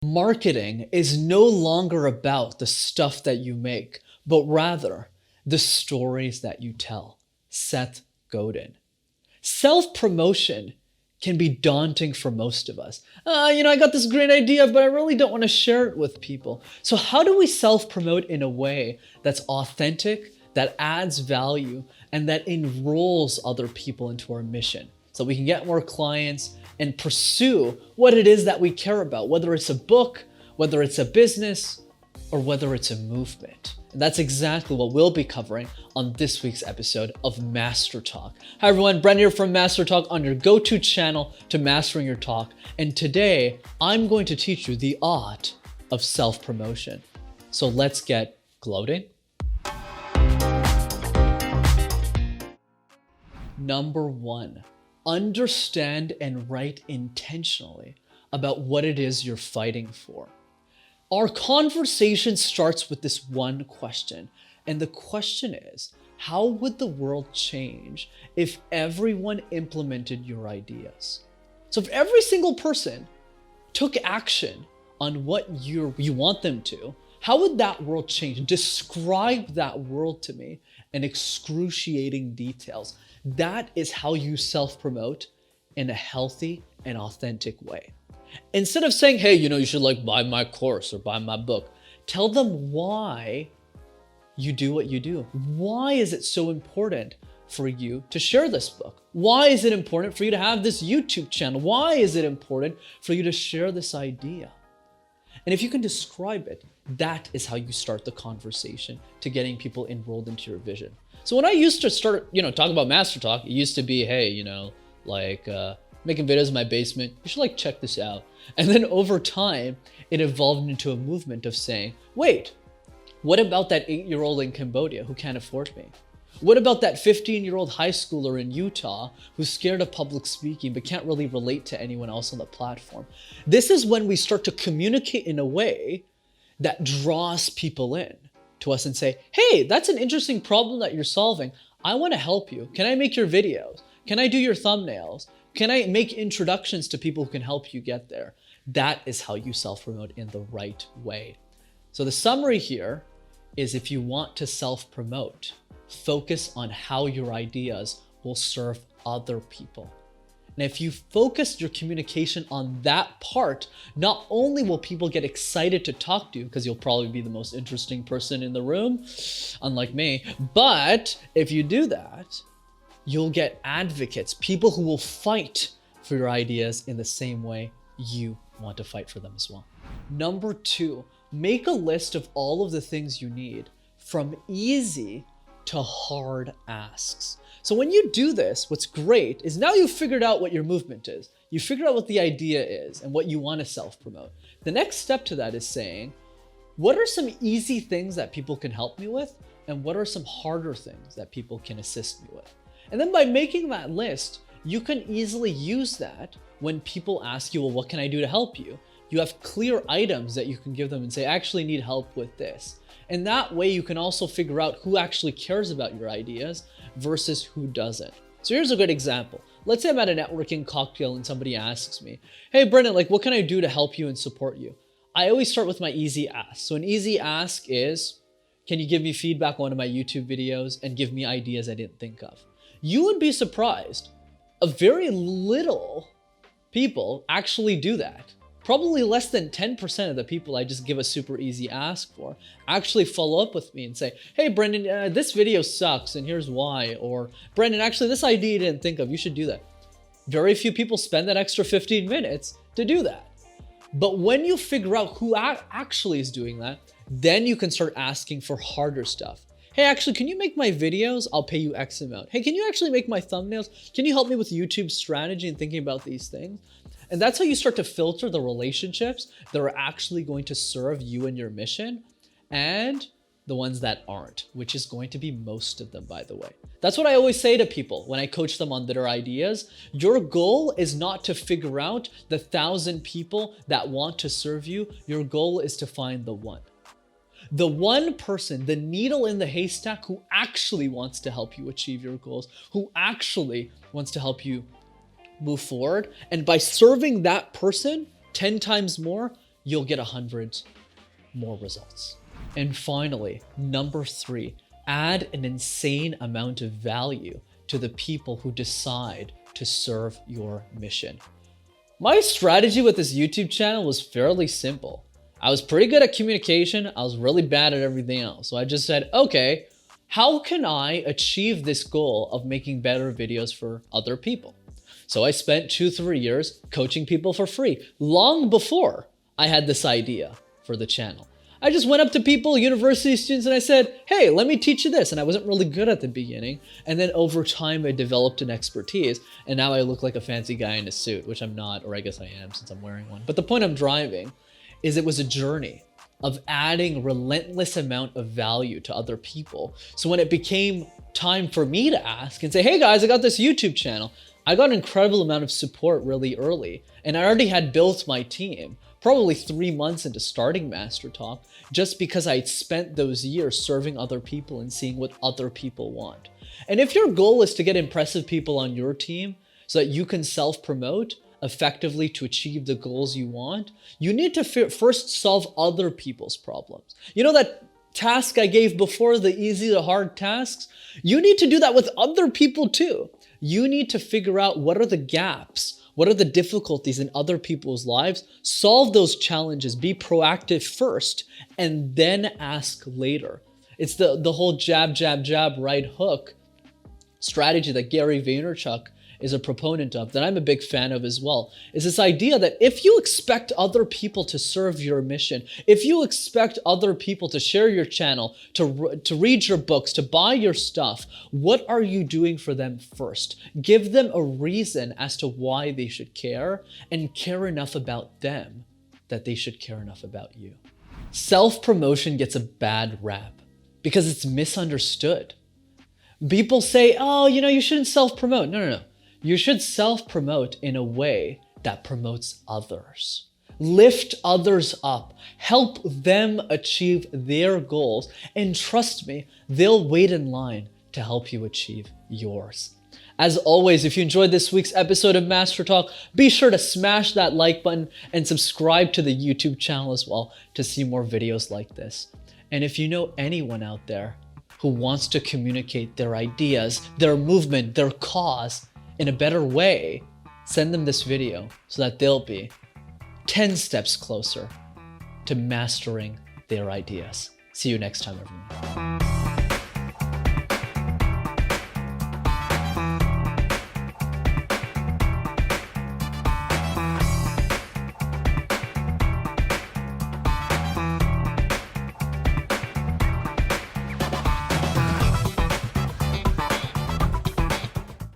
Marketing is no longer about the stuff that you make, but rather the stories that you tell. Seth Godin. Self-promotion can be daunting for most of us. I got this great idea, but I really don't want to share it with people. So how do we self-promote in a way that's authentic, that adds value, and that enrolls other people into our mission so we can get more clients and pursue what it is that we care about, whether it's a book, whether it's a business, or whether it's a movement. And that's exactly what we'll be covering on this week's episode of MasterTalk. Hi everyone, Brendan here from MasterTalk, on your go-to channel to mastering your talk. And today, I'm going to teach you the art of self-promotion. So let's get gloating. Number one, understand and write intentionally about what it is you're fighting for. Our conversation starts with this one question, and the question is, how would the world change if everyone implemented your ideas? So if every single person took action on what you want them to, how would that world change? Describe that world to me in excruciating details. That is how you self-promote in a healthy and authentic way. Instead of saying, hey, you should buy my course or buy my book, tell them why you do what you do. Why is it so important for you to share this book? Why is it important for you to have this YouTube channel? Why is it important for you to share this idea? And if you can describe it, that is how you start the conversation to getting people enrolled into your vision. So when I used to start, talk about MasterTalk, it used to be, hey, making videos in my basement, you should check this out. And then over time, it evolved into a movement of saying, wait, what about that 8-year-old in Cambodia who can't afford me? What about that 15-year-old high schooler in Utah who's scared of public speaking but can't really relate to anyone else on the platform? This is when we start to communicate in a way that draws people in to us and say, hey, that's an interesting problem that you're solving. I want to help you. Can I make your videos? Can I do your thumbnails? Can I make introductions to people who can help you get there? That is how you self-promote in the right way. So the summary here is, if you want to self-promote, focus on how your ideas will serve other people. And if you focus your communication on that part, not only will people get excited to talk to you, because you'll probably be the most interesting person in the room, unlike me, but if you do that, you'll get advocates, people who will fight for your ideas in the same way you want to fight for them as well. Number two, make a list of all of the things you need, from easy to hard asks. So when you do this, what's great is now you've figured out what your movement is. You figured out what the idea is and what you want to self-promote. The next step to that is saying, what are some easy things that people can help me with? And what are some harder things that people can assist me with? And then by making that list, you can easily use that when people ask you, well, what can I do to help you? You have clear items that you can give them and say, I actually need help with this. And that way you can also figure out who actually cares about your ideas versus who doesn't. So here's a good example. Let's say I'm at a networking cocktail and somebody asks me, hey, Brendan, what can I do to help you and support you? I always start with my easy ask. So an easy ask is, can you give me feedback on one of my YouTube videos and give me ideas I didn't think of? You would be surprised. A very little people actually do that. Probably less than 10% of the people I just give a super easy ask for actually follow up with me and say, hey, Brendan, this video sucks and here's why. Or, Brendan, actually, this idea you didn't think of, you should do that. Very few people spend that extra 15 minutes to do that. But when you figure out who actually is doing that, then you can start asking for harder stuff. Hey, actually, can you make my videos? I'll pay you X amount. Hey, can you actually make my thumbnails? Can you help me with YouTube strategy and thinking about these things? And that's how you start to filter the relationships that are actually going to serve you and your mission, and the ones that aren't, which is going to be most of them, by the way. That's what I always say to people when I coach them on their ideas. Your goal is not to figure out the 1,000 people that want to serve you. Your goal is to find the one. The one person, the needle in the haystack, who actually wants to help you achieve your goals, who actually wants to help you move forward. And by serving that person 10 times more, you'll get 100 more results. And finally, number 3, add an insane amount of value to the people who decide to serve your mission. My strategy with this YouTube channel was fairly simple. I was pretty good at communication. I was really bad at everything else. So I just said, okay, how can I achieve this goal of making better videos for other people? So I spent 2-3 years coaching people for free, long before I had this idea for the channel. I just went up to people, university students, and I said, hey, let me teach you this. And I wasn't really good at the beginning. And then over time, I developed an expertise. And now I look like a fancy guy in a suit, which I'm not, or I guess I am since I'm wearing one. But the point I'm driving is it was a journey of adding relentless amount of value to other people. So when it became time for me to ask and say, hey guys, I got this YouTube channel, I got an incredible amount of support really early. And I already had built my team, probably 3 months into starting MasterTalk, just because I'd spent those years serving other people and seeing what other people want. And if your goal is to get impressive people on your team so that you can self-promote effectively to achieve the goals you want, you need to first solve other people's problems. You know that task I gave before, the easy to hard tasks? You need to do that with other people too. You need to figure out what are the gaps, what are the difficulties in other people's lives, solve those challenges, be proactive first, and then ask later. It's the whole jab, jab, jab, right hook strategy that Gary Vaynerchuk is a proponent of, that I'm a big fan of as well, is this idea that if you expect other people to serve your mission, if you expect other people to share your channel, to read your books, to buy your stuff, what are you doing for them first? Give them a reason as to why they should care, and care enough about them that they should care enough about you. Self-promotion gets a bad rap because it's misunderstood. People say, oh, you shouldn't self-promote. No. You should self-promote in a way that promotes others. Lift others up, help them achieve their goals, and trust me, they'll wait in line to help you achieve yours. As always, if you enjoyed this week's episode of MasterTalk, be sure to smash that like button and subscribe to the YouTube channel as well to see more videos like this. And if you know anyone out there who wants to communicate their ideas, their movement, their cause in a better way, send them this video so that they'll be 10 steps closer to mastering their ideas. See you next time, everyone.